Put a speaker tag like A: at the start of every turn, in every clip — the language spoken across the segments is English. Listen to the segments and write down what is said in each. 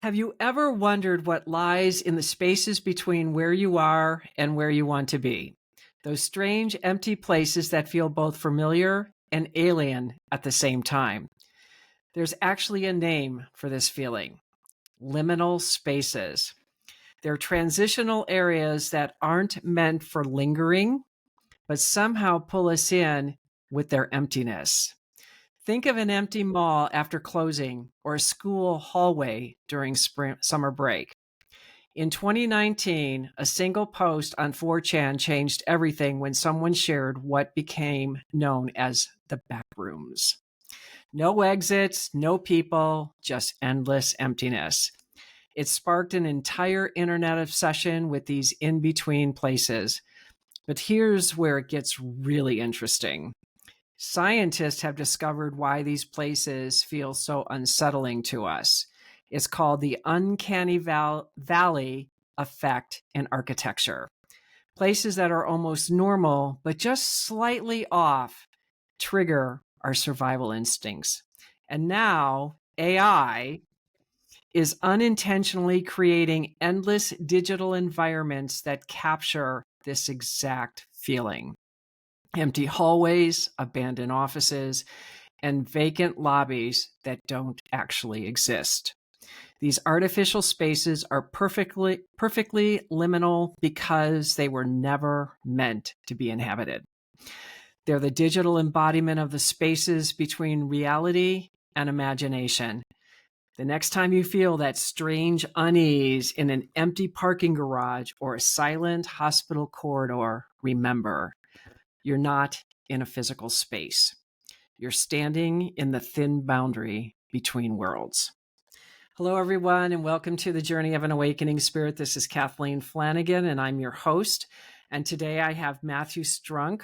A: Have you ever wondered what lies in the spaces between where you are and where you want to be? Those strange, empty places that feel both familiar and alien at the same time. There's actually a name for this feeling: liminal spaces. They're transitional areas that aren't meant for lingering, but somehow pull us in with their emptiness. Think of an empty mall after closing or a school hallway during summer break. In 2019, a single post on 4chan changed everything when someone shared what became known as the back rooms. No exits, no people, just endless emptiness. It sparked an entire internet obsession with these in between places. But here's where it gets really interesting. Scientists have discovered why these places feel so unsettling to us. It's called the Uncanny Valley effect in architecture. Places that are almost normal, but just slightly off, trigger our survival instincts. And now AI is unintentionally creating endless digital environments that capture this exact feeling. Empty hallways, abandoned offices, and vacant lobbies that don't actually exist. These artificial spaces are perfectly liminal because they were never meant to be inhabited. They're the digital embodiment of the spaces between reality and imagination. The next time you feel that strange unease in an empty parking garage or a silent hospital corridor, remember, you're not in a physical space. You're standing in the thin boundary between worlds. Hello, everyone, and welcome to the Journey of an Awakening Spirit. This is Kathleen Flanagan, and I'm your host. And today I have Matthew Strunk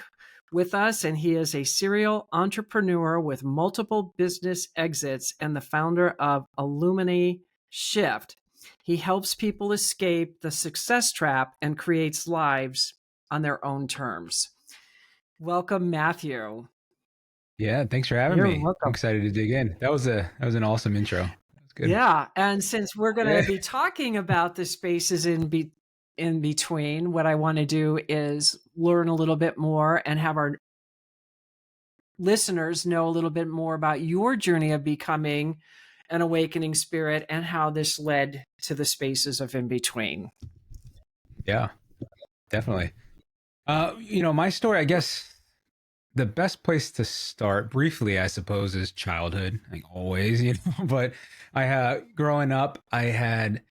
A: with us, and he is a serial entrepreneur with multiple business exits and the founder of Illumini Shift. He helps people escape the success trap and creates lives on their own terms. Welcome, Matthew.
B: Yeah, thanks for having
A: You're
B: me. I'm
A: welcome.
B: excited to dig in. That was an awesome intro. That's good.
A: Yeah, and since we're going
B: Yeah.
A: to be talking about the spaces in between, what I want to do is learn a little bit more and have our listeners know a little bit more about your journey of becoming an awakening spirit and how this led to the spaces of in between.
B: Yeah, definitely. My story, I guess the best place to start briefly, I suppose, is childhood, like always, but I had growing up, I had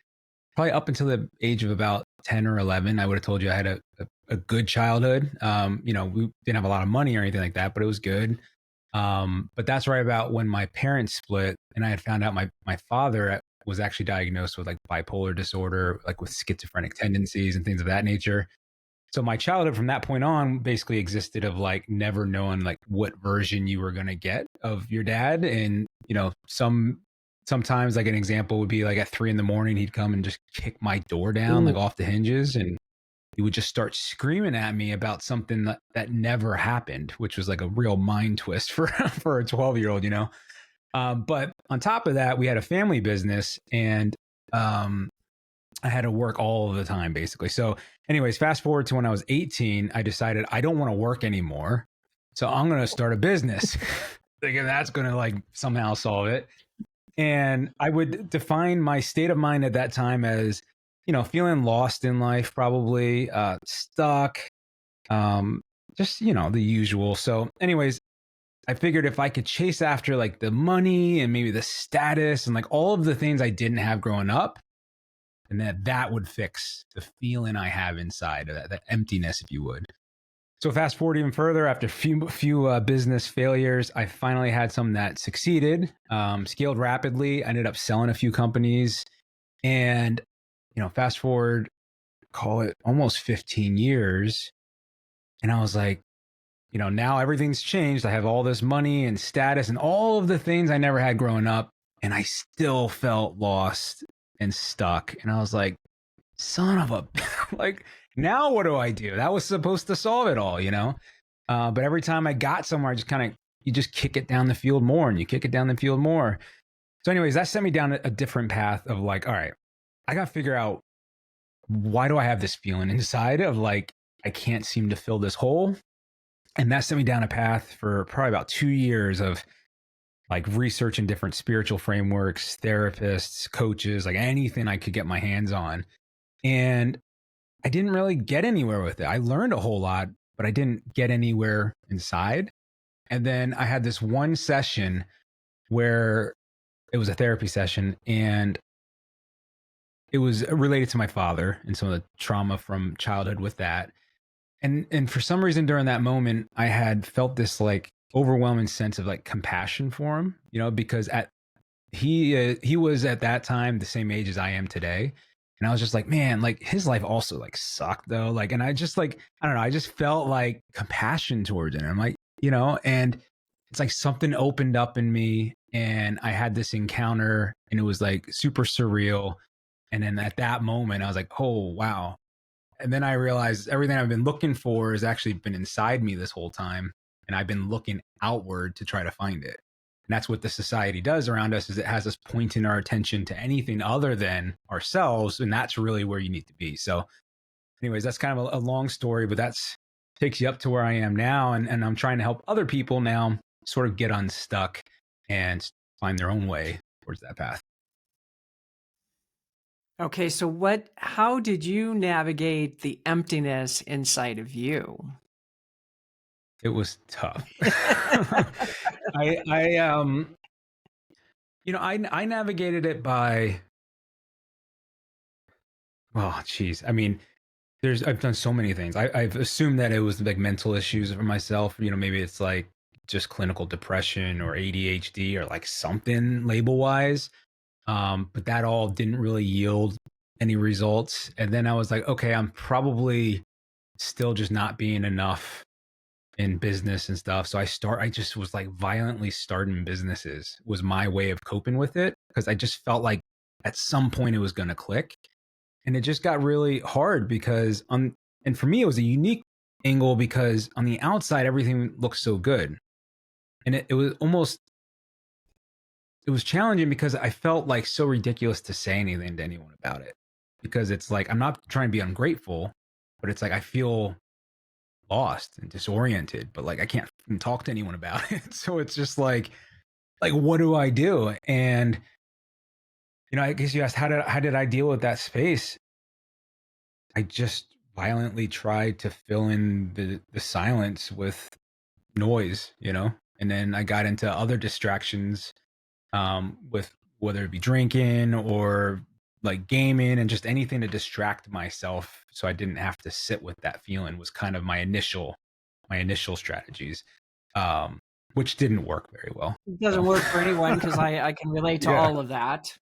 B: probably up until the age of about 10 or 11, I would have told you I had a good childhood. We didn't have a lot of money or anything like that, but it was good. But that's right about when my parents split, and I had found out my father was actually diagnosed with like bipolar disorder, like with schizophrenic tendencies and things of that nature. So my childhood from that point on basically existed of like never knowing like what version you were going to get of your dad. And, sometimes like an example would be like at 3 a.m, he'd come and just kick my door down, like off the hinges. And he would just start screaming at me about something that never happened, which was like a real mind twist for, for a 12-year-old. But on top of that, we had a family business, and I had to work all of the time, basically. So anyways, fast forward to when I was 18, I decided I don't want to work anymore. So I'm going to start a business thinking that's going to like somehow solve it. And I would define my state of mind at that time as, feeling lost in life, probably stuck, just, the usual. So anyways, I figured if I could chase after like the money and maybe the status and like all of the things I didn't have growing up, and that would fix the feeling I have inside, that emptiness, if you would. So fast forward even further, after a few business failures, I finally had some that succeeded, scaled rapidly. I ended up selling a few companies, and fast forward, call it almost 15 years, and I was like, now everything's changed. I have all this money and status and all of the things I never had growing up, and I still felt lost and stuck. And I was like, son of a, like, now what do I do? That was supposed to solve it all, But every time I got somewhere, I just you just kick it down the field more, and you kick it down the field more. So, anyways, that sent me down a different path of like, all right, I got to figure out why do I have this feeling inside of like, I can't seem to fill this hole. And that sent me down a path for probably about 2 years of like researching different spiritual frameworks, therapists, coaches, like anything I could get my hands on. And I didn't really get anywhere with it. I learned a whole lot, but I didn't get anywhere inside. And then I had this one session where it was a therapy session and it was related to my father and some of the trauma from childhood with that. And for some reason during that moment, I had felt this like overwhelming sense of like compassion for him, because he was at that time the same age as I am today. And I was just like, man, like his life also like sucked though. Like, and I just like, I don't know, I just felt like compassion towards him. I'm like, and it's like something opened up in me and I had this encounter and it was like super surreal. And then at that moment, I was like, oh, wow. And then I realized everything I've been looking for has actually been inside me this whole time. And I've been looking outward to try to find it. And that's what the society does around us is it has us pointing our attention to anything other than ourselves. And that's really where you need to be. So anyways, that's kind of a long story, but that's takes you up to where I am now. And I'm trying to help other people now sort of get unstuck and find their own way towards that path.
A: Okay, so how did you navigate the emptiness inside of you?
B: It was tough. I navigated it by, oh, geez. I mean, I've done so many things. I've assumed that it was like mental issues for myself. Maybe it's like just clinical depression or ADHD or like something label wise. But that all didn't really yield any results. And then I was like, okay, I'm probably still just not being enough in business and stuff. So I just was like violently starting businesses was my way of coping with it because I just felt like at some point it was going to click. And it just got really hard because and for me, it was a unique angle because on the outside, everything looked so good. And it was challenging because I felt like so ridiculous to say anything to anyone about it because it's like, I'm not trying to be ungrateful, but it's like, I feel lost and disoriented, but like, I can't talk to anyone about it. So it's just like, what do I do? And, I guess you asked, how did I deal with that space? I just violently tried to fill in the silence with noise, and then I got into other distractions, with whether it be drinking or like gaming and just anything to distract myself so I didn't have to sit with that feeling was kind of my initial strategies, um, which didn't work very well.
A: It doesn't
B: So
A: work for anyone because I can relate to
B: yeah,
A: all of that.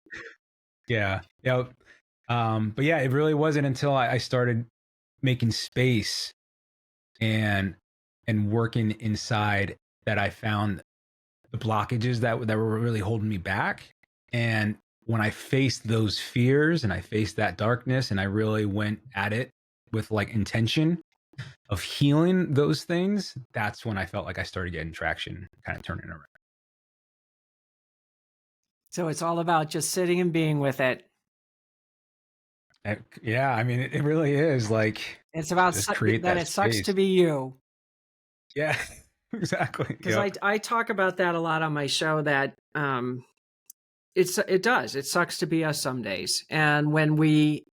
B: yeah, yeah. But yeah, it really wasn't until I started making space and working inside that I found the blockages that were really holding me back. And when I faced those fears and I faced that darkness and I really went at it with like intention of healing those things, that's when I felt like I started getting traction, kind of turning around.
A: So it's all about just sitting and being with it.
B: Yeah, I mean, it really is like
A: It's about
B: just create
A: that
B: that
A: it sucks
B: space.
A: to be you.
B: Yeah, exactly.
A: Because
B: Yep.
A: I talk about that a lot on my show that it sucks to be us some days. And when we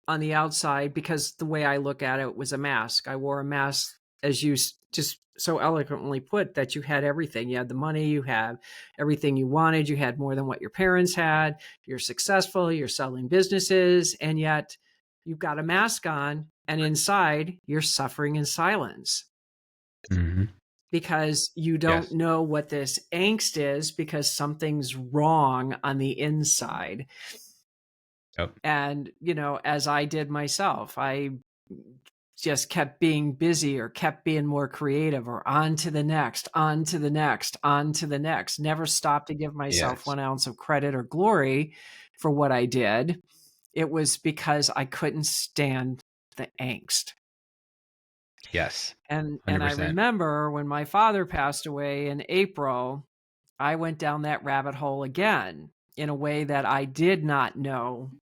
A: on the outside, because the way I look at it was a mask. I wore a mask, as you just so eloquently put, that you had everything. You had the money, you had everything you wanted, you had more than what your parents had. You're successful, you're selling businesses, and yet you've got a mask on, and inside you're suffering in silence
B: Hmm.
A: because you don't
B: Yes.
A: know what this angst is because something's wrong on the inside.
B: Yep.
A: And, as I did myself, I just kept being busy or kept being more creative or on to the next, on to the next, on to the next. Never stopped to give myself
B: Yes.
A: 1 ounce of credit or glory for what I did. It was because I couldn't stand the angst.
B: Yes.
A: And I
B: 100%.
A: remember when my father passed away in April, I went down that rabbit hole again. in a way that I did not know,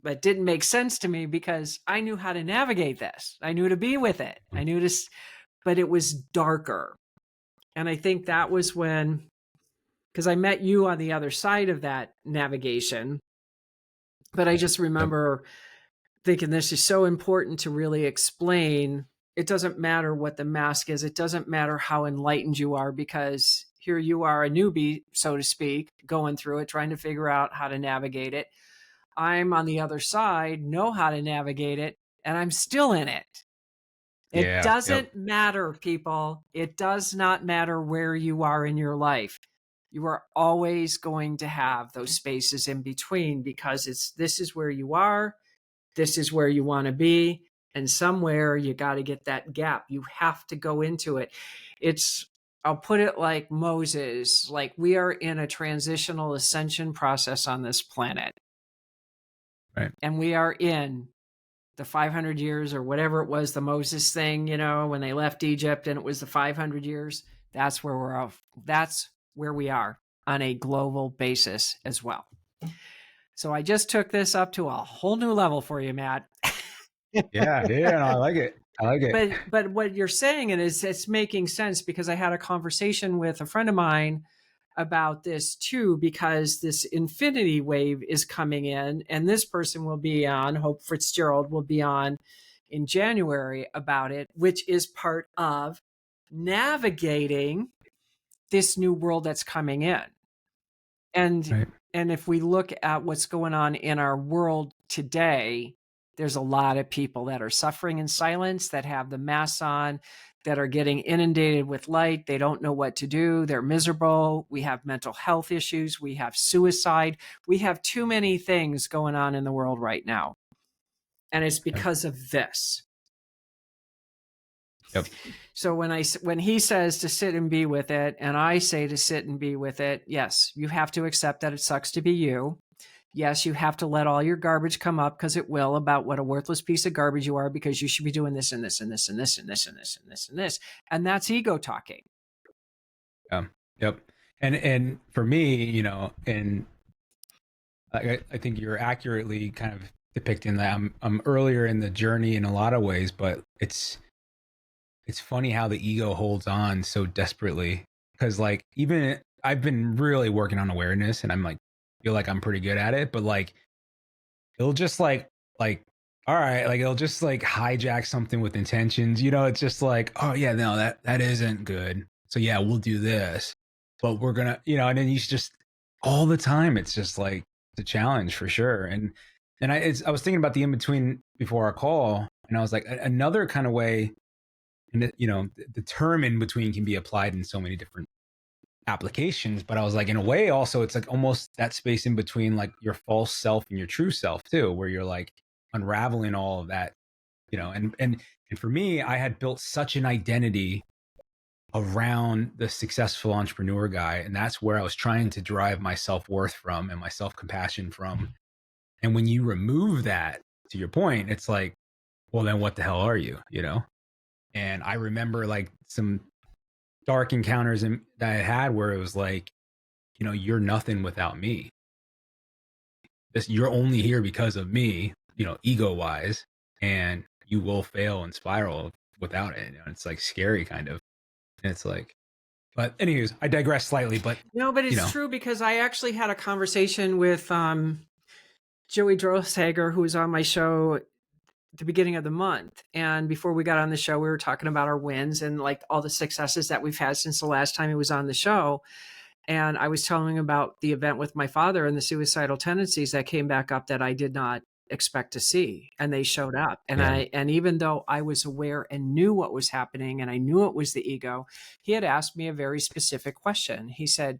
A: but didn't make sense to me because I knew how to navigate this. I knew to be with it. I knew to, but it was darker. And I think that was when, because I met you on the other side of that navigation, but I just
B: Yep.
A: remember thinking this is so important to really explain. It doesn't matter what the mask is. It doesn't matter how enlightened you are, because here you are, a newbie, so to speak, going through it, trying to figure out how to navigate it. I'm on the other side, know how to navigate it, and I'm still in it. It
B: Yeah. Yep.
A: doesn't matter, people. It does not matter where you are in your life. You are always going to have those spaces in between, because this is where you are, this is where you want to be, and somewhere you got to get that gap. You have to go into it. I'll put it like Moses, like we are in a transitional ascension process on this planet,
B: Right.
A: and we are in the 500 years or whatever it was, the Moses thing, when they left Egypt and it was the 500 years. That's where we're off. That's where we are on a global basis as well. So I just took this up to a whole new level for you, Matt.
B: Yeah. Yeah. No, I like it. I like it.
A: But what you're saying is it's making sense, because I had a conversation with a friend of mine about this too, because this infinity wave is coming in, and this person will be on, Hope Fitzgerald will be on in January about it, which is part of navigating this new world that's coming in. And
B: Right.
A: and if we look at what's going on in our world today, there's a lot of people that are suffering in silence, that have the masks on, that are getting inundated with light. They don't know what to do. They're miserable. We have mental health issues. We have suicide. We have too many things going on in the world right now. And it's
B: Yep.
A: because of this.
B: Yep.
A: So when he says to sit and be with it, and I say to sit and be with it, yes, you have to accept that it sucks to be you. Yes, you have to let all your garbage come up, because it will, about what a worthless piece of garbage you are, because you should be doing this and this and this and this and this and this and this and this. And that's ego talking.
B: Yep. And for me, and I think you're accurately kind of depicting that I'm earlier in the journey in a lot of ways, but it's funny how the ego holds on so desperately, because like even I've been really working on awareness, and I'm like feel like I'm pretty good at it, but like it'll just like all right, like it'll just like hijack something with intentions, it's just like, oh yeah, no, that isn't good, so yeah, we'll do this, but we're gonna, and then you just all the time it's just like the challenge for sure. And I was thinking about the in between before our call, and I was like, another kind of way, and the term in between can be applied in so many different applications, but I was like, in a way also it's like almost that space in between like your false self and your true self too, where you're like unraveling all of that, and for me, I had built such an identity around the successful entrepreneur guy, and that's where I was trying to derive my self-worth from and my self-compassion from. And when you remove that, to your point, it's like, well, then what the hell are you, and I remember like some dark encounters that I had where it was like, you're nothing without me. You're only here because of me, ego wise, and you will fail and spiral without it. It's like scary kind of. And it's like, but anyways, I digress slightly, but
A: No, but it's true, because I actually had a conversation with Joey Droshager, who was on my show at the beginning of the month. And before we got on the show, we were talking about our wins and like all the successes that we've had since the last time he was on the show. And I was telling him about the event with my father and the suicidal tendencies that came back up that I did not expect to see, and they showed up. And
B: yeah,
A: and even though I was aware and knew what was happening, and I knew it was the ego, he had asked me a very specific question. He said,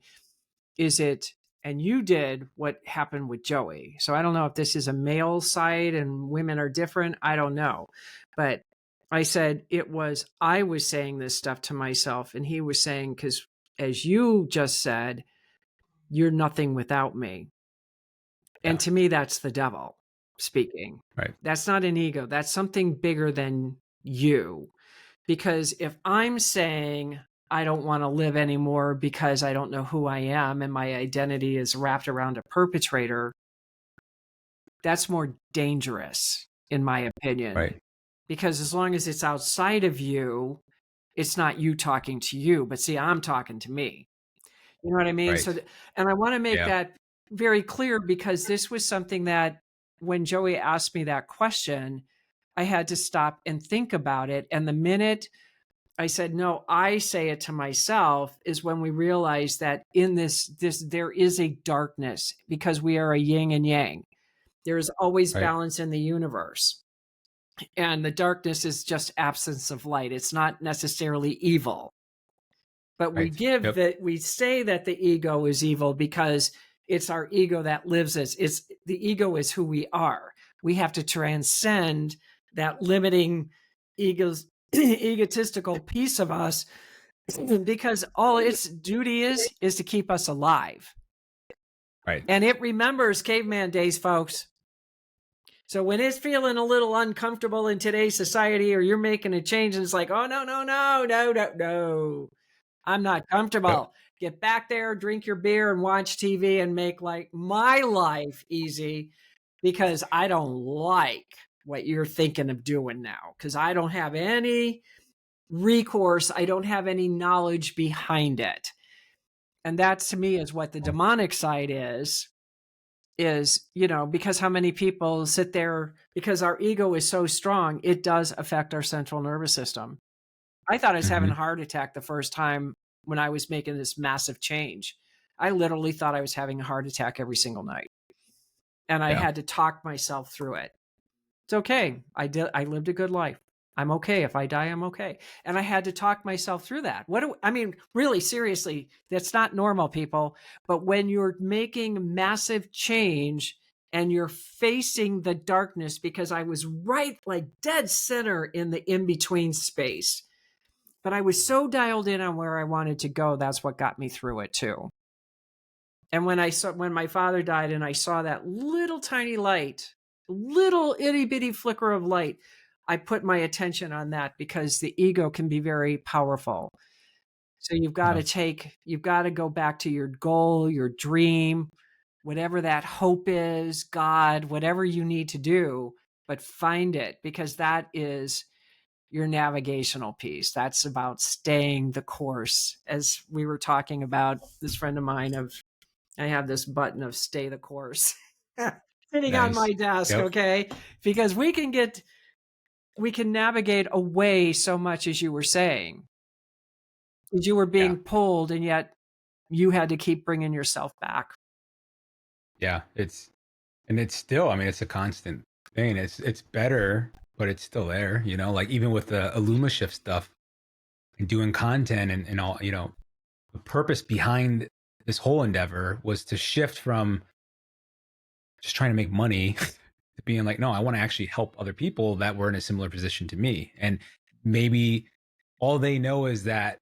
A: is it, and you did what happened with Joey. So I don't know if this is a male side and women are different. I don't know. But I said I was saying this stuff to myself, and he was saying, because as you just said, you're nothing without me. And
B: yeah,
A: to me, that's the devil speaking.
B: right,
A: That's not an ego. That's something bigger than you. Because if I'm saying I don't want to live anymore because I don't know who I am and my identity is wrapped around a perpetrator, that's more dangerous, in my opinion.
B: Right.
A: Because as long as it's outside of you, it's not you talking to you. But see, I'm talking to me. You know what I mean?
B: Right.
A: And I want to make
B: Yeah.
A: that very clear because this was something that when Joey asked me that question, I had to stop and think about it. And the minute I said, no, I say it to myself is when we realize that in this, there is a darkness because we are a yin and yang. There is always
B: Right.
A: balance in the universe. And the darkness is just absence of light. It's not necessarily evil. But
B: Right. Yep.
A: we say that the ego is evil because it's our ego that lives us. It's the ego is who we are. We have to transcend that limiting egos egotistical piece of us because all its duty is to keep us alive.
B: Right.
A: And it remembers caveman days, folks. So when it's feeling a little uncomfortable in today's society or you're making a change and it's like, oh, no, no, no, no, no, no. I'm not
B: Yep.
A: comfortable. Get back there, drink your beer and watch TV and make like my life easy because I don't like what you're thinking of doing now because I don't have any recourse. I don't have any knowledge behind it. And that to me is what the demonic side is, because how many people sit there because our ego is so strong, it does affect our central nervous system. I thought I was having
B: Mm-hmm.
A: a heart attack the first time when I was making this massive change. I literally thought I was having a heart attack every single night. And I
B: Yeah.
A: had to talk myself through it. It's okay. I lived a good life. I'm okay. If I die, I'm okay. And I had to talk myself through that. Really seriously, that's not normal, people. But when you're making massive change and you're facing the darkness, because I was right like dead center in the in-between space. But I was so dialed in on where I wanted to go, that's what got me through it too. And when my father died and I saw that little tiny light, little itty bitty flicker of light, I put my attention on that because the ego can be very powerful. So you've got
B: Yeah.
A: to go back to your goal, your dream, whatever that hope is, God, whatever you need to do, but find it because that is your navigational piece. That's about staying the course. As we were talking about, this friend of mine I have this button of stay the course sitting on
B: Nice.
A: my desk,
B: Yep.
A: okay? Because we can navigate away so much as you were saying. As you were
B: Yeah.
A: being pulled and yet you had to keep bringing yourself back.
B: Yeah. It's still, I mean, it's a constant thing. It's better, but it's still there, like even with the Illuma shift stuff and doing content and all, the purpose behind this whole endeavor was to shift from just trying to make money to being like, no, I want to actually help other people that were in a similar position to me. And maybe all they know is that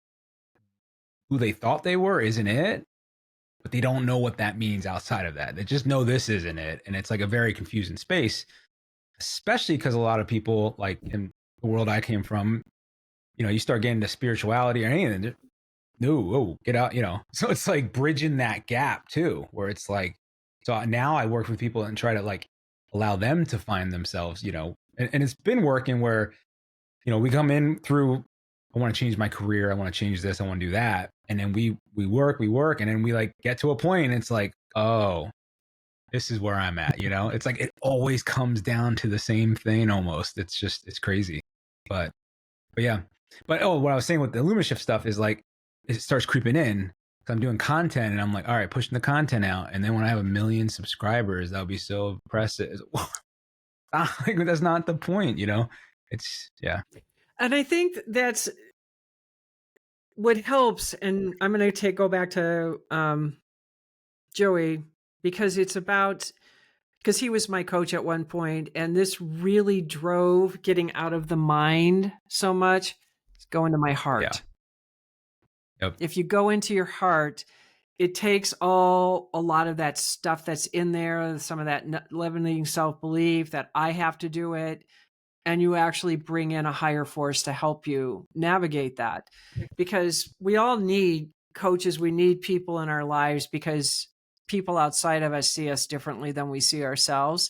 B: who they thought they were isn't it, but they don't know what that means outside of that. They just know this isn't it. And it's like a very confusing space, especially because a lot of people, like in the world I came from, you start getting to spirituality or anything, no, oh, get out, So it's like bridging that gap too, where it's like, so now I work with people and try to like allow them to find themselves, and it's been working where, we come in through, I want to change my career, I want to change this, I want to do that. And then we work, and then we like get to a point and it's like, oh, this is where I'm at, It's like it always comes down to the same thing almost. It's crazy. But yeah. But what I was saying with the Luminashift stuff is like it starts creeping in. So I'm doing content and I'm like, all right, pushing the content out. And then when I have 1 million subscribers, that'll be so impressive. Like, that's not the point, It's yeah.
A: And I think that's what helps. And I'm going to go back to Joey because because he was my coach at one point, and this really drove getting out of the mind so much. Go into my
B: Yeah.
A: heart.
B: Yep.
A: If you go into your heart, it takes a lot of that stuff that's in there, some of that limiting self-belief that I have to do it. and you actually bring in a higher force to help you navigate that. Because we all need coaches, we need people in our lives, because people outside of us see us differently than we see ourselves,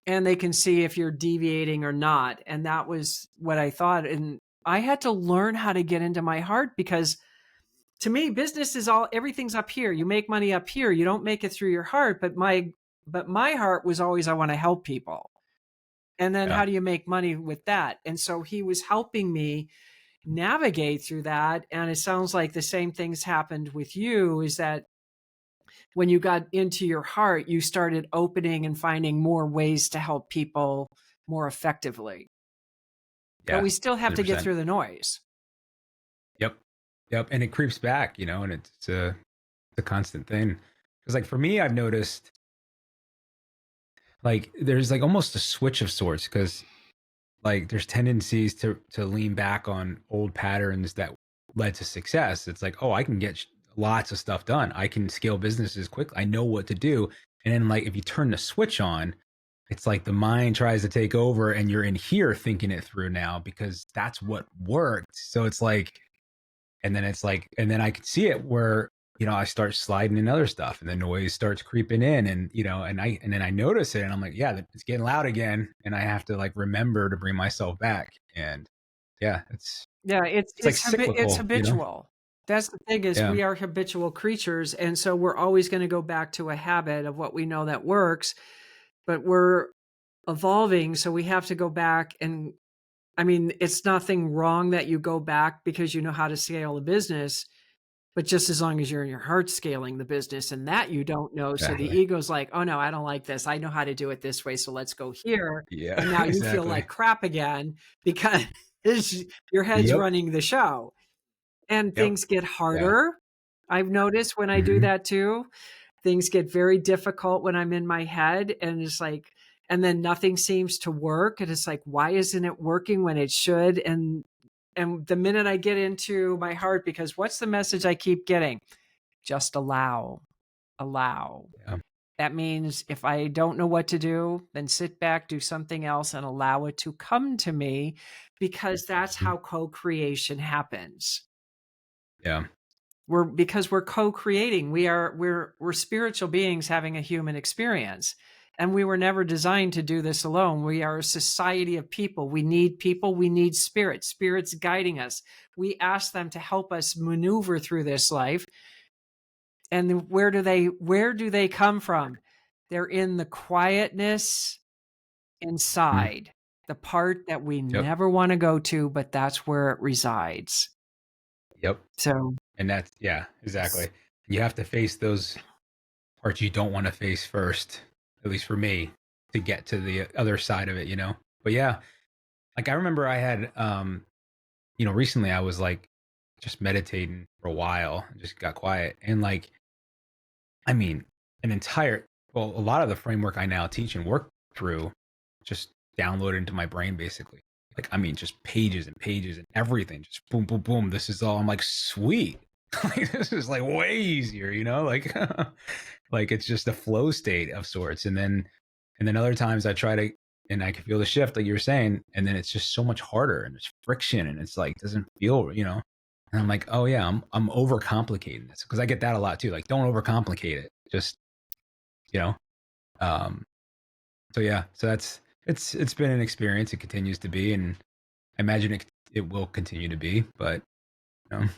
A: and they can see if you're deviating or not. And that was what I thought. And I had to learn how to get into my heart, because to me, business is everything's up here. You make money up here. You don't make it through your heart. But my heart was always, I want to help people. And then
B: Yeah.
A: how do you make money with that? And so he was helping me navigate through that. And it sounds like the same things happened with you, is that when you got into your heart, you started opening and finding more ways to help people more effectively. But
B: Yeah.
A: we still have to get
B: 100%.
A: through the noise.
B: Yep. Yep. And it creeps back, and it's a constant thing. Because like for me, I've noticed like there's like almost a switch of sorts, because like there's tendencies to lean back on old patterns that led to success. It's like, oh, I can get lots of stuff done. I can scale businesses quickly. I know what to do. And then like if you turn the switch on, it's like the mind tries to take over and you're in here thinking it through now because that's what worked. So it's like, and then it's like, and then I could see it where, I start sliding in other stuff and the noise starts creeping in, and, and then I notice it and I'm like, yeah, it's getting loud again. And I have to like remember to bring myself back. And yeah,
A: Yeah,
B: it's like
A: it's
B: cyclical.
A: habitual. That's the thing, is
B: Yeah.
A: we are habitual creatures, and so we're always going to go back to a habit of what we know that works, but we're evolving, so we have to go back. And I mean, it's nothing wrong that you go back because you know how to scale a business, but just as long as you're in your heart scaling the business, and that you don't know. So the
B: Exactly.
A: ego's like, oh no, I don't like this. I know how to do it this way. So let's go here.
B: Yeah.
A: And now you feel
B: Exactly.
A: like crap again because your head's
B: Yep.
A: running the show, and
B: Yep.
A: things get
B: Yeah.
A: harder. I've noticed when I do
B: Hmm.
A: that too, things get very difficult when I'm in my head, and it's like, and then nothing seems to work. And it's like, why isn't it working when it should? And the minute I get into my heart, because what's the message I keep getting? Just allow, allow.
B: Yeah.
A: That means if I don't know what to do, then sit back, do something else, and allow it to come to me, because that's
B: Mhm.
A: how co-creation happens.
B: Yeah.
A: Because we're co-creating. We're spiritual beings having a human experience. And we were never designed to do this alone. We are a society of people. We need people. We need spirits guiding us. We ask them to help us maneuver through this life. And where do they come from? They're in the quietness
B: Mhm.
A: inside, the part that we
B: Yep.
A: never want to go to, but that's where it resides.
B: Yep.
A: So
B: And that's, yeah, exactly. You have to face those parts you don't want to face first, at least for me, to get to the other side of it. But yeah, like I remember I had, recently I was like just meditating for a while and just got quiet. And like, I mean, well, a lot of the framework I now teach and work through just downloaded into my brain basically. Like, I mean, just pages and pages and everything, just boom, boom, boom. This is all, I'm like, sweet. Like, this is like way easier, like, like it's just a flow state of sorts. And then other times I try to, and I can feel the shift, like you were saying, and then it's just so much harder and there's friction and it's like, doesn't feel. And I'm like, oh yeah, I'm overcomplicating this, because I get that a lot too. Like, don't overcomplicate it. Just, you know. Um, so yeah, so it's been an experience. It continues to be, and I imagine it will continue to be. But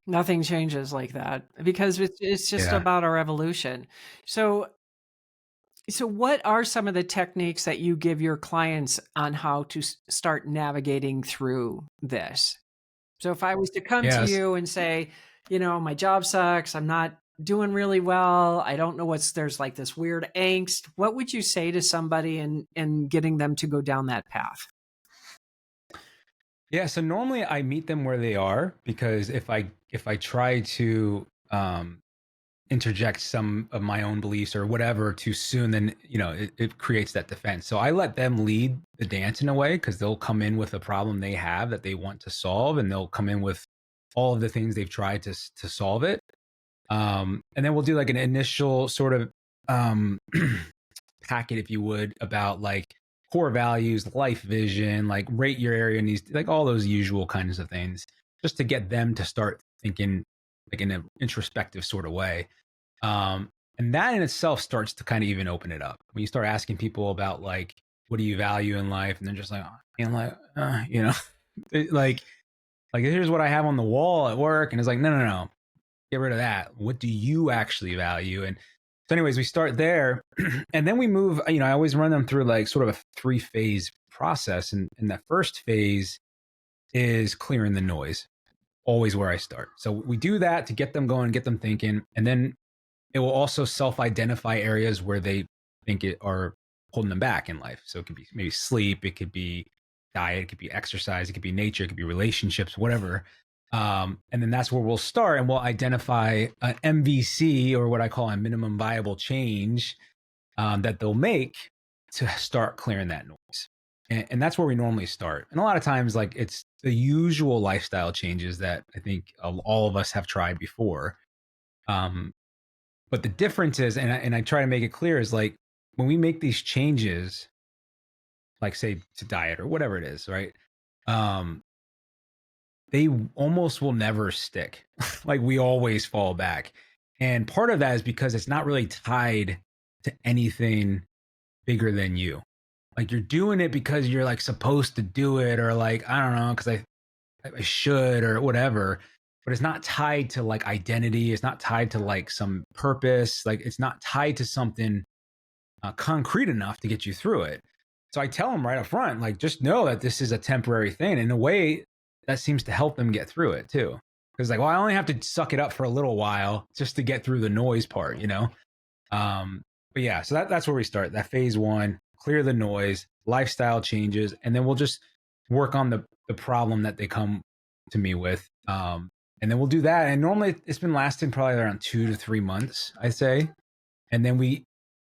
A: nothing changes like that, because it's just
B: yeah,
A: about our evolution. So what are some of the techniques that you give your clients on how to start navigating through this? So if I was to come to
B: yes,
A: you and say, my job sucks, I'm not doing really well, I don't know there's like this weird angst, what would you say to somebody in getting them to go down that path?
B: yeah. So normally I meet them where they are, because if I try to interject some of my own beliefs or whatever too soon, then it creates that defense. So I let them lead the dance in a way, because they'll come in with a problem they have that they want to solve, and they'll come in with all of the things they've tried to solve it. And then we'll do like an initial sort of um, packet, if you would, about like core values, life vision, like rate your area needs, like all those usual kinds of things, just to get them to start thinking like in an introspective sort of way. Um, and that in itself starts to kind of even open it up when you start asking people about like, what do you value in life? And they're just like, oh, and like, like here's what I have on the wall at work. And it's like, no, get rid of that. What do you actually value? And so anyways, we start there and then we move, I always run them through like sort of a 3-phase process. And that first phase is clearing the noise, always where I start. So we do that to get them going, get them thinking. And then it will also self-identify areas where they think it are holding them back in life. So it could be maybe sleep, it could be diet, it could be exercise, it could be nature, it could be relationships, whatever. And then that's where we'll start, and we'll identify an MVC, or what I call a minimum viable change, that they'll make to start clearing that noise. And that's where we normally start. And a lot of times, like, it's the usual lifestyle changes that I think all of us have tried before. But the difference is, and I try to make it clear, is like when we make these changes, like say to diet or whatever it is, right? They almost will never stick. Like we always fall back. And part of that is because it's not really tied to anything bigger than you. Like you're doing it because you're like supposed to do it, or like, I don't know, because I should or whatever. But it's not tied to like identity. It's not tied to like some purpose. Like it's not tied to something concrete enough to get you through it. So I tell them right up front, like, just know that this is a temporary thing. In a way, that seems to help them get through it too. Because like, well, I only have to suck it up for a little while just to get through the noise part, But yeah, so that's where we start. That phase 1, clear the noise, lifestyle changes, and then we'll just work on the problem that they come to me with. And then we'll do that. And normally it's been lasting probably around 2 to 3 months, I'd say. And then we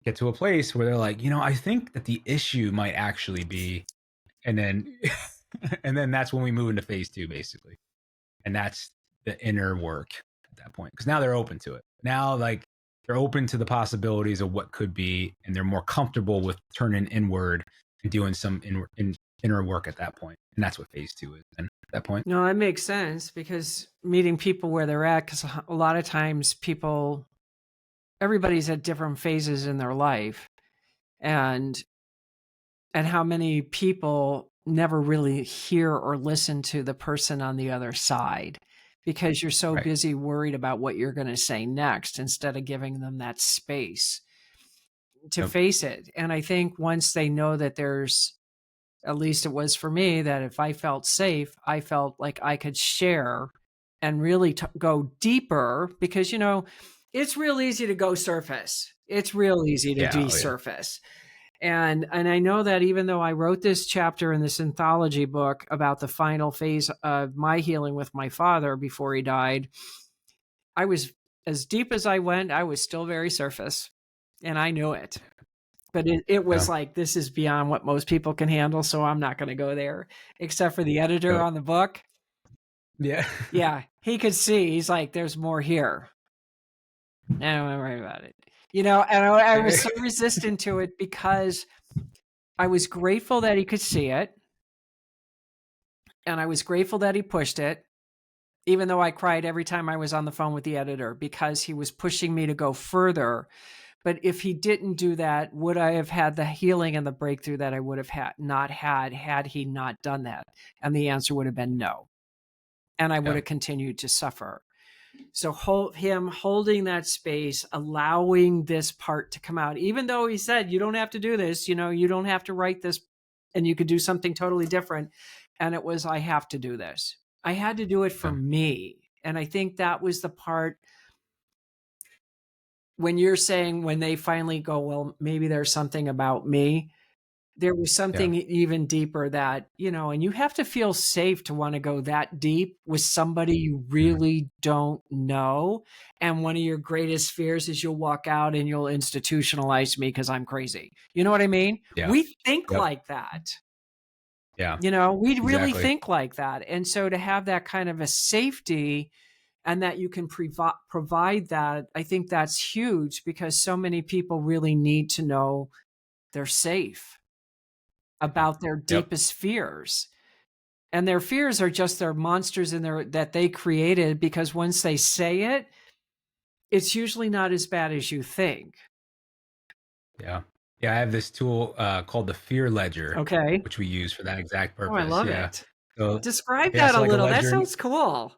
B: get to a place where they're like, I think that the issue might actually be, and then and then that's when we move into phase 2, basically. And that's the inner work at that point, because now they're open to it. Now, like, they're open to the possibilities of what could be, and they're more comfortable with turning inward and doing some inner work at that point. And that's what phase 2 is. And at that point,
A: No, that makes sense, because meeting people where they're at, because a lot of times everybody's at different phases in their life, and how many people never really hear or listen to the person on the other side, because you're so
B: right.
A: busy worried about what you're going to say next, instead of giving them that space to face it. And I think once they know that there's, at least it was for me, that if I felt safe, I felt like I could share and really go deeper, because, it's real easy to go surface. It's real easy to desurface. And I know that even though I wrote this chapter in this anthology book about the final phase of my healing with my father before he died, I was, as deep as I went, I was still very surface, and I knew it. But it was like, this is beyond what most people can handle, so I'm not going to go there, except for the editor on the book.
B: Yeah.
A: Yeah, he could see. He's like, there's more here. I don't worry about it. And I was so resistant to it, because I was grateful that he could see it. And I was grateful that he pushed it, even though I cried every time I was on the phone with the editor, because he was pushing me to go further. But if he didn't do that, would I have had the healing and the breakthrough that I would have had he not done that? And the answer would have been no. And I would have continued to suffer. So him holding that space, allowing this part to come out, even though he said, you don't have to do this, you don't have to write this, and you could do something totally different. And it was, I have to do this. I had to do it for me. And I think that was the part when you're saying, when they finally go, well, maybe there's something about me. There was something even deeper that, and you have to feel safe to want to go that deep with somebody you really don't know. And one of your greatest fears is you'll walk out and you'll institutionalize me because I'm crazy. You know what I mean?
B: Yeah.
A: We think like that.
B: Yeah.
A: We really think like that. And so to have that kind of a safety, and that you can provide that, I think that's huge, because so many people really need to know they're safe. about their
B: Yep.
A: deepest fears. And their fears are just their monsters in their that they created, because once they say it, it's usually not as bad as you think.
B: Yeah. Yeah. I have this tool called the Fear Ledger,
A: Okay.
B: which we use for that exact
A: Oh, I
B: purpose.
A: love
B: Yeah.
A: it.
B: So,
A: Describe
B: yeah.
A: that
B: So,
A: a
B: like a
A: little. That
B: ledger.
A: sounds cool.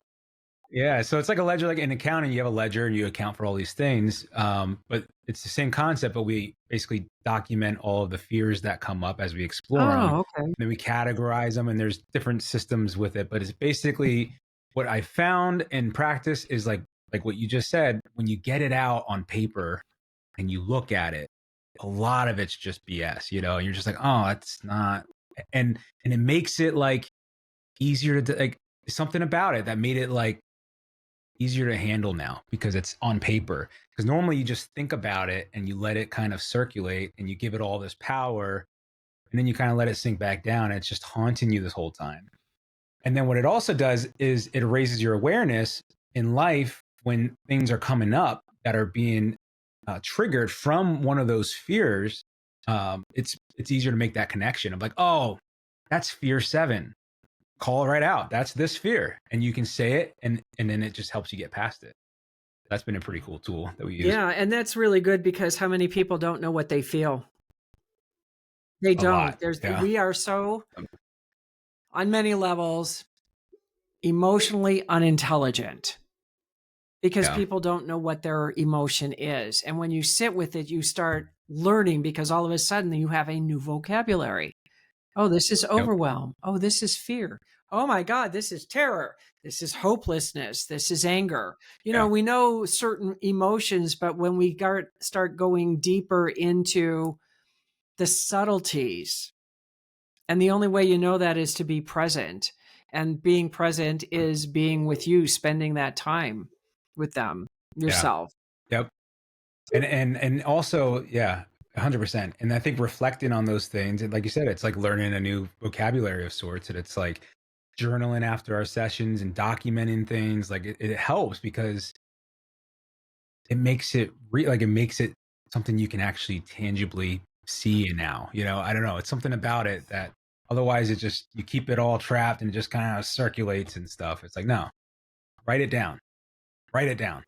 B: Yeah, so it's like a ledger, like in accounting, you have a ledger and you account for all these things. But it's the same concept, but we basically document all of the fears that come up as we explore them.
A: Oh, okay.
B: And then we categorize them, and there's different systems with it. But it's basically what I found in practice is like what you just said. When you get it out on paper and you look at it, a lot of it's just BS, and you're just like, oh, that's not, and it makes it like easier to like something about it that made it like easier to handle now because it's on paper. Because normally you just think about it and you let it kind of circulate and you give it all this power and then you kind of let it sink back down. And it's just haunting you this whole time. And then what it also does is it raises your awareness in life when things are coming up that are being triggered from one of those fears. It's easier to make that connection of like, oh, that's fear 7. Call it right out. That's this fear, and you can say it, and then it just helps you get past it. That's been a pretty cool tool that we use
A: Yeah, and that's really good, because how many people don't know what they feel? They
B: a
A: don't.
B: lot.
A: There's
B: Yeah.
A: We are so,
B: Um,
A: on many levels, emotionally unintelligent, because
B: yeah.
A: people don't know what their emotion is. And when you sit with it, you start learning, because all of a sudden you have a new vocabulary. Oh, this is
B: Yep.
A: overwhelm. Oh, this is fear. Oh my God, this is terror. This is hopelessness. This is anger.
B: Yeah.
A: We know certain emotions, but when we start going deeper into the subtleties, and the only way you know that is to be present. And being present is being with you, spending that time with them,
B: Yeah.
A: yourself.
B: Yep. And also, yeah, 100%. And I think reflecting on those things, and like you said, it's like learning a new vocabulary of sorts. And it's like journaling after our sessions and documenting things. Like it helps because it makes it like it makes it something you can actually tangibly see now. I don't know. It's something about it that otherwise it just you keep it all trapped and it just kind of circulates and stuff. It's like, no, write it down. Write it down.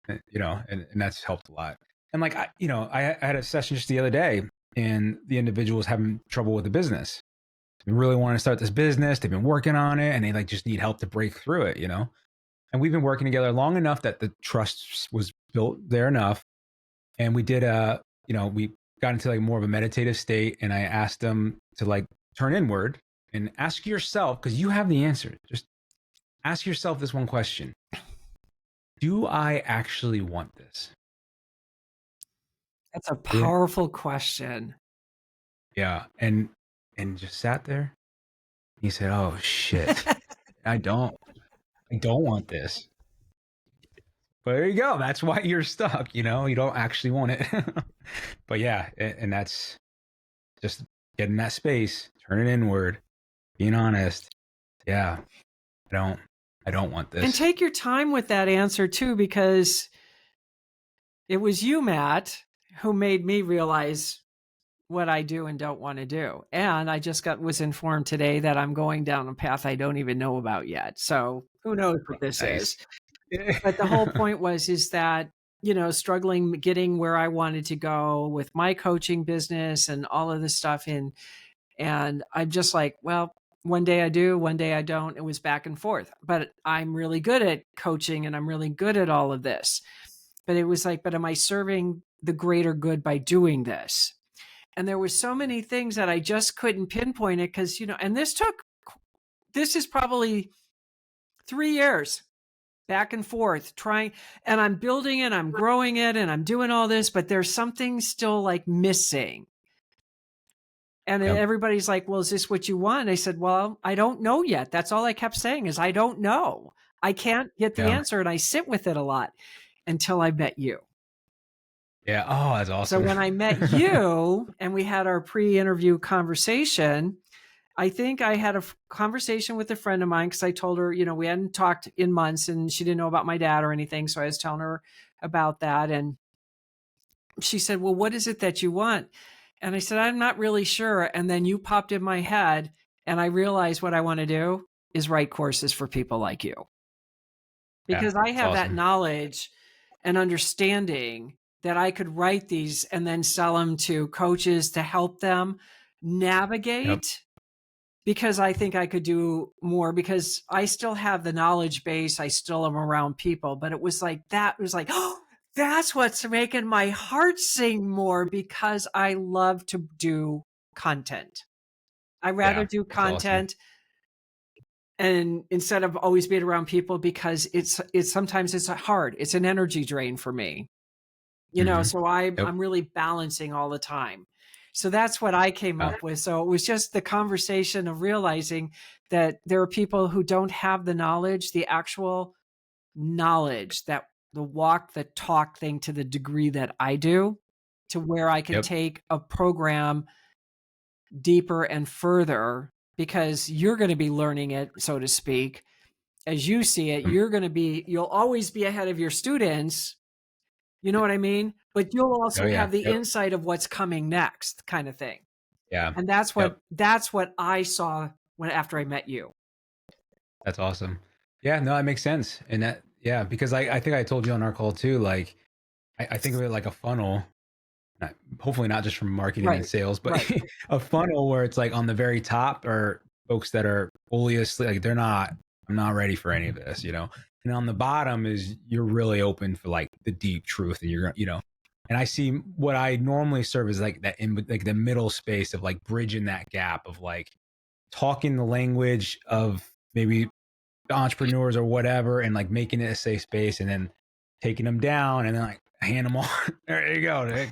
B: And that's helped a lot. And like I had a session just the other day and the individual was having trouble with the business. They really want to start this business. They've been working on it and they like just need help to break through it. And we've been working together long enough that the trust was built there enough. And we did we got into like more of a meditative state. And I asked them to like turn inward and ask yourself, because you have the answer. Just ask yourself this one question. Do I actually want this?
A: That's a
B: Yeah.
A: powerful question.
B: Yeah. And just sat there. He said, oh shit. I don't. I don't want this. But there you go. That's why you're stuck. You don't actually want it. But yeah, and that's just getting that space, turning inward, being honest. Yeah, I don't. I don't want
A: And
B: this.
A: take your time with that answer too, because it was you, Matt, who made me realize what I do and don't want to do. And I just was informed today that I'm going down a path I don't even know about yet. So who knows what this
B: Nice.
A: is. But the whole point is that, struggling getting where I wanted to go with my coaching business and all of this stuff and I'm just like, well, one day I do, one day I don't. It was back and forth. But I'm really good at coaching and I'm really good at all of this. But it was like, but am I serving the greater good by doing this? And there were so many things that I just couldn't pinpoint it, because, and this is probably 3 years back and forth trying, and I'm building it, I'm growing it, and I'm doing all this, but there's something still like missing. And then
B: Yep.
A: everybody's like, well, is this what you want? I said, well, I don't know yet. That's all I kept saying is, I don't know. I can't get the
B: Yeah.
A: answer. And I sit with it a lot until I met you.
B: Yeah. Oh, that's
A: So
B: awesome.
A: when I met you and we had our pre-interview conversation, I think I had a conversation with a friend of mine, because I told her, we hadn't talked in months and she didn't know about my dad or anything. So I was telling her about that. And she said, well, what is it that you want? And I said, I'm not really sure. And then you popped in my head, and I realized what I want to do is write courses for people like you,
B: Yeah,
A: because I
B: it's
A: have that
B: awesome.
A: knowledge and understanding that I could write these and then sell them to coaches to help them
B: Yep.
A: navigate, because I think I could do more, because I still have the knowledge base. I still am around people, but it was like, that was like, oh, that's what's making my heart sing more, because I love to do content. I rather
B: Yeah,
A: do
B: that's awesome.
A: content, and instead of always being around people, because it's sometimes it's hard. It's an energy drain for me.
B: Hmm.
A: So
B: Yep.
A: I'm really balancing all the time. So that's what I came
B: Yeah.
A: up with. So it was just the conversation of realizing that there are people who don't have the knowledge, the actual knowledge, that the walk, the talk thing to the degree that I do, to where I can
B: Yep.
A: take a program deeper and further, because you're going to be learning it, so to speak. As you see it, you'll always be ahead of your students. You know what I mean? But you'll
B: Oh
A: also
B: yeah.
A: have the
B: Yep.
A: insight of what's coming next, kind of thing.
B: Yeah.
A: And
B: Yep.
A: that's what I saw when after I met you.
B: That's awesome. Yeah, no, that makes sense. And that, yeah, because I think I told you on our call too, like, I think of it like a funnel, hopefully not just from marketing and
A: Right.
B: sales, but
A: Right.
B: a funnel where it's like on the very top are folks that are fully asleep, like I'm not ready for any of this, you know? And on the bottom is you're really open for like the deep truth, and you're, you know, and I see what I normally serve as like that in like the middle space of like bridging that gap of like talking the language of maybe entrepreneurs or whatever, and like making it a safe space, and then taking them down and then like hand them on. There you go.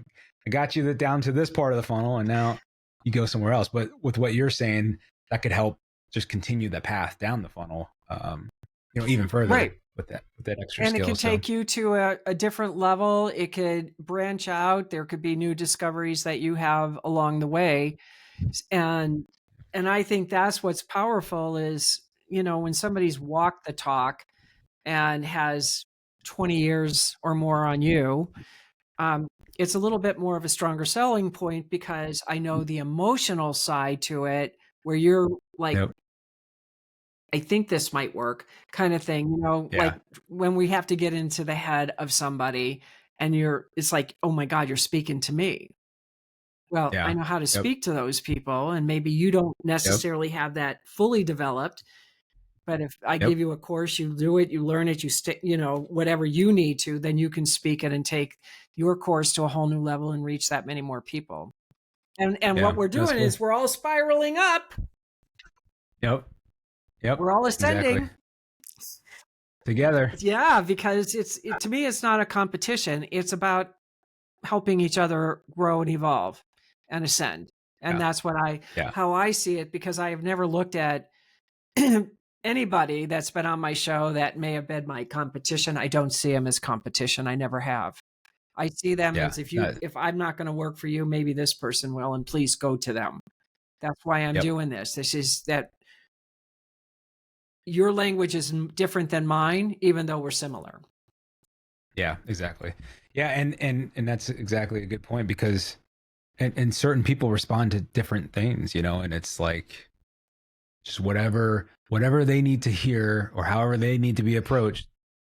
B: I got you down to this part of the funnel, and now you go somewhere else. But with what you're saying, that could help just continue the path down the funnel, even further
A: Right.
B: with that extra
A: And it
B: skill.
A: could
B: So
A: take you to a different level. It could branch out. There could be new discoveries that you have along the way. And I think that's what's powerful is, when somebody's walked the talk and has 20 years or more on you, um, it's a little bit more of a stronger selling point, because I know the emotional side to it, where you're like,
B: yep,
A: I think this might work, kind of thing, like
B: yeah,
A: when we have to get into the head of somebody, and it's like, oh my God, you're speaking to me. Well, I
B: yeah,
A: know how to
B: yep,
A: speak to those people, and maybe you don't
B: yep,
A: necessarily have that fully developed. But if I
B: yep,
A: give you a course, you do it, you learn it, you stick, whatever you need to, then you can speak it and take your course to a whole new level and reach that many more people. And
B: yeah.
A: what we're
B: That's
A: doing
B: cool.
A: is we're all spiraling up.
B: Yep, yep,
A: We're all
B: exactly.
A: ascending.
B: Together.
A: Yeah, because to me, it's not a competition. It's about helping each other grow and evolve and ascend. And
B: Yeah,
A: that's
B: yeah,
A: how I see it, because I have never looked at anybody that's been on my show that may have been my competition. I don't see them as competition. I never have. I see them
B: yeah.
A: as,
B: No,
A: if I'm not going to work for you, maybe this person will, and please go to them. That's why I'm
B: yep.
A: doing this. This is that your language is different than mine, even though we're similar.
B: Yeah, exactly. Yeah, and that's exactly a good point, because and certain people respond to different things, and it's like just whatever they need to hear or however they need to be approached.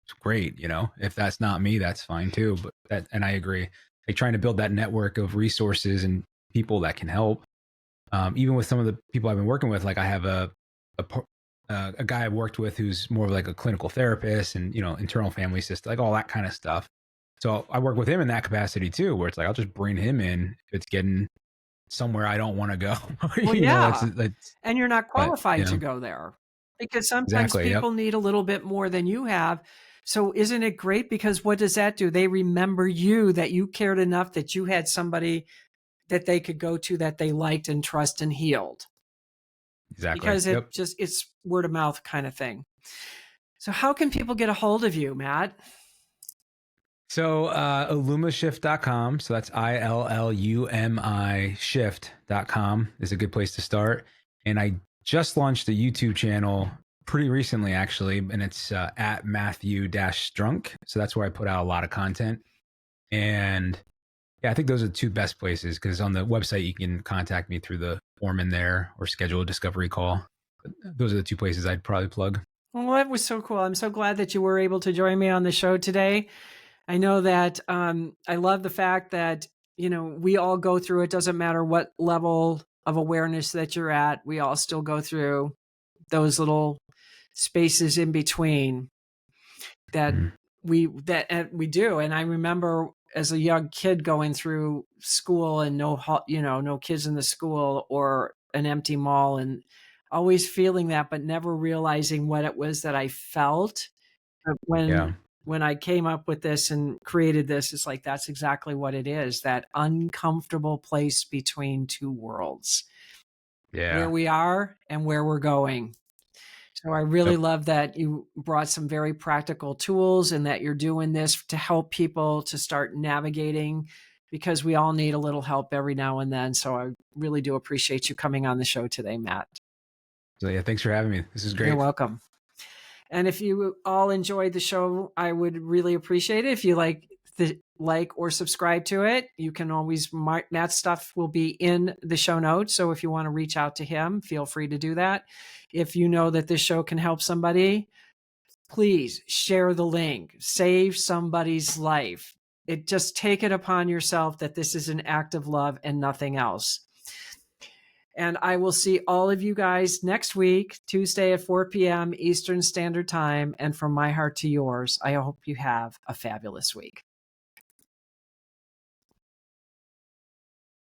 B: It's great, If that's not me, that's fine too. But and I agree. Like trying to build that network of resources and people that can help. Even with some of the people I've been working with, like I have a a guy I've worked with who's more of like a clinical therapist, and internal family system, like all that kind of stuff. So I work with him in that capacity too, where it's like I'll just bring him in if it's getting somewhere I don't want to go.
A: Well, yeah.
B: That's
A: And you're not
B: but
A: qualified to go there, because sometimes
B: exactly. Yep.
A: people need a little bit more than you have. So isn't it great? Because what does that do? They remember you, that you cared enough, that you had somebody that they could go to, that they liked and trust and healed,
B: Exactly.
A: because
B: Yep.
A: it's word of mouth kind of thing. So how can people get a hold of you, Matt?
B: So illumishift.com. So that's ILLUMI shift.com is a good place to start. And I just launched a YouTube channel pretty recently, actually, and it's at Matthew Strunk. So that's where I put out a lot of content. And Yeah, I think those are the two best places because on the website you can contact me through the form in there or schedule a discovery call. Those are the two places I'd probably plug.
A: Well, that was so cool. I'm so glad that you were able to join me on the show today. I know that I love the fact that, we all go through, it doesn't matter what level of awareness that you're at, we all still go through those little spaces in between that
B: Mhm.
A: we do. And I remember as a young kid going through school and no kids in the school or an empty mall and always feeling that, but never realizing what it was that I felt. But
B: Yeah.
A: when I came up with this and created this, it's like, that's exactly what it is, that uncomfortable place between two worlds, where
B: Yeah.
A: we are and where we're going. So I really
B: Yep.
A: love that you brought some very practical tools and that you're doing this to help people to start navigating, because we all need a little help every now and then. So I really do appreciate you coming on the show today, Matt.
B: So yeah, thanks for having me. This is
A: You're
B: great.
A: welcome. And if you all enjoyed the show, I would really appreciate it if you like or subscribe to it. You can always Matt's stuff will be in the show notes. So if you want to reach out to him, feel free to do that. If you know that this show can help somebody, please share the link, save somebody's life. Just take it upon yourself that this is an act of love and nothing else. And I will see all of you guys next week, Tuesday at 4 p.m. Eastern Standard Time. And from my heart to yours, I hope you have a fabulous week.